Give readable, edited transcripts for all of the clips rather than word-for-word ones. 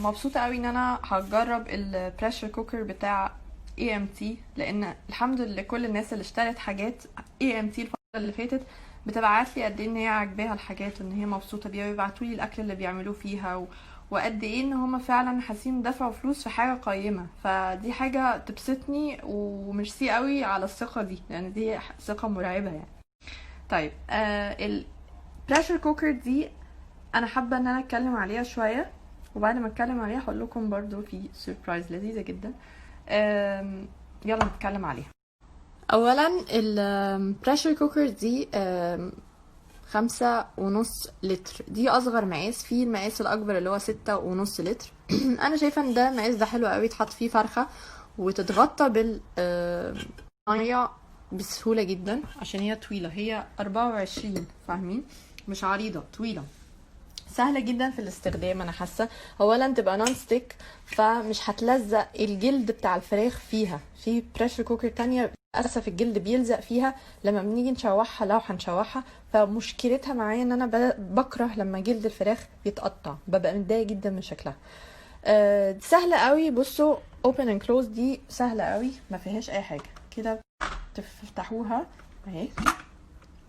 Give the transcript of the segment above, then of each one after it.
مبسوطة قوي ان انا هجرب البريشر كوكر بتاع AMT، لان الحمد لله كل الناس اللي اشترت حاجات AMT الفترة اللي فاتت بتبعت لي قد ايه ان هي عاجباها الحاجات وان هي مبسوطة بيها، ويبعتوا لي الاكل اللي بيعملوه فيها وقد ايه ان هما فعلا حاسين دفعوا فلوس في حاجة قيمة. فدي حاجة تبسطني وميرسي قوي على الثقة دي، لان دي ثقة مرعبة يعني. طيب البريشر كوكر دي انا حابه ان انا اتكلم عليها شويه، وبعد ما اتكلم عليها هقول لكم برضو في سيربرايز لذيذه جدا. يلا نتكلم عليها. اولا البريشر كوكر دي 5.5 لتر، دي اصغر مقاس. في المقاس الاكبر اللي هو 6.5 لتر. انا شايفه ان ده المقاس ده حلو قوي، يتحط فيه فرخه وتتغطى ميه بسهوله جدا، عشان هي طويله، هي 24، فاهمين؟ مش عريضه، طويله، سهلة جدا في الاستخدام. انا حاسة اولا تبقى نون ستيك، فمش هتلزق الجلد بتاع الفراخ فيها. في بريشر كوكر تانية للاسف الجلد بيلزق فيها لما بنيجي نشوحها، لو هنشوحها. فمشكلتها معايا ان انا بكره لما جلد الفراخ يتقطع، ببقى متضايقة جدا من شكلها. سهلة قوي، بصوا open and close دي سهلة قوي، ما فيهاش اي حاجة. كده تفتحوها اهي،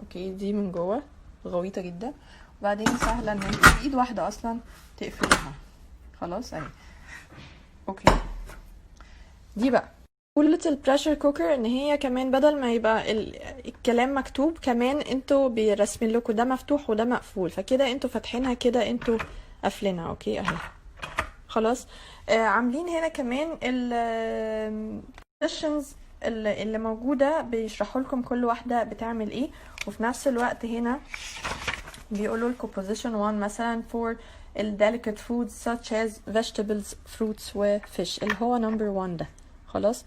اوكي، دي من جوه غويطة جدا، وبعدين سهلة ان انت بايد واحدة اصلا تقفليها. خلاص اهي، اوكي. دي بقى قولة البريشر كوكر ان هي كمان بدل ما يبقى الكلام مكتوب، كمان انتوا بيرسمين لكم ده مفتوح وده مقفول، فكده انتوا فاتحينها، كده انتوا قافلينها، اوكي اهي. خلاص. عاملين هنا كمان السيشنز اللي موجودة، بيشرحوا لكم كل واحدة بتعمل ايه، وفي نفس الوقت هنا بيقولوا لكم position 1 مثلا for delicate foods such as vegetables, fruits و fish، اللي هو number 1 ده. خلاص.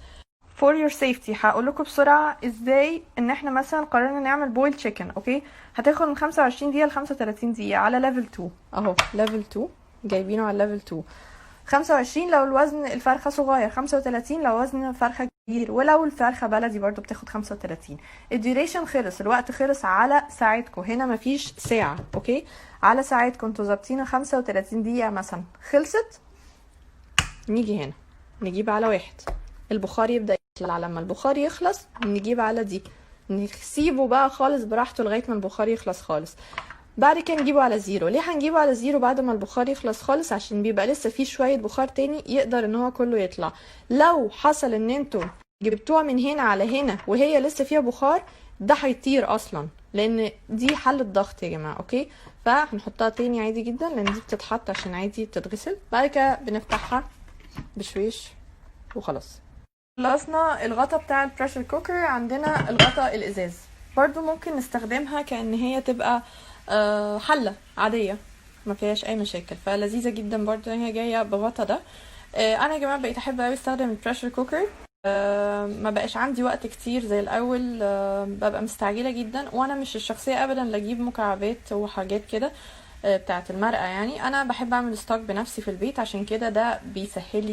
for your safety هقول لكم بسرعة ازاي ان احنا مثلا قررنا نعمل boiled chicken، اوكي. هتاخد من 25 دقيقة ل 35 دقيقة على level 2 اهو، level 2 جايبينه على level 2. 25 لو الوزن الفرخة صغير، 35 لو وزن الفرخة كبير، ولو الفرخة بلدي برضو بتاخد 35. الديوريشن خلص، الوقت خلص على ساعتكم، هنا مفيش ساعة، اوكي، على ساعتكم انتوا ظابطين 35 دقيقة مثلا، خلصت. نيجي هنا نجيب على 1، البخار يبدأ يطلع. لما البخار يخلص نجيب على دي، نسيبه بقى خالص براحته لغاية ما البخار يخلص خالص. بعد كده نجيبه على 0. ليه هنجيبه على 0 بعد ما البخار يخلص خالص؟ عشان بيبقى لسه فيه شوية بخار تاني يقدر ان هو كله يطلع. لو حصل ان انتوا جبتوها من هنا على هنا وهي لسه فيها بخار، ده هيطير اصلا، لان دي حل الضغط يا جماعة، اوكي. فهنحطها تاني عادي جدا، لان دي بتتحط عشان عادي تتغسل. بعد كده بنفتحها بشويش وخلاص. خلصنا الغطا بتاع البريشر كوكر. عندنا الغطا الازاز، برضو ممكن نستخدمها كأن هي تبقى حلة عادية، ما فيهاش اي مشاكل، فلذيذة جدا برضو هي جاية بغطا ده. انا يا جماعة بقيت احب اوي استخدم البريشر كوكر. ما بقاش عندي وقت كتير زي الاول، ببقى مستعجلة جدا، وانا مش الشخصية ابدا اللي اجيب مكعبات وحاجات كده بتاعة المرقة. يعني انا بحب اعمل ستوك بنفسي في البيت، عشان كده ده بيسهل لي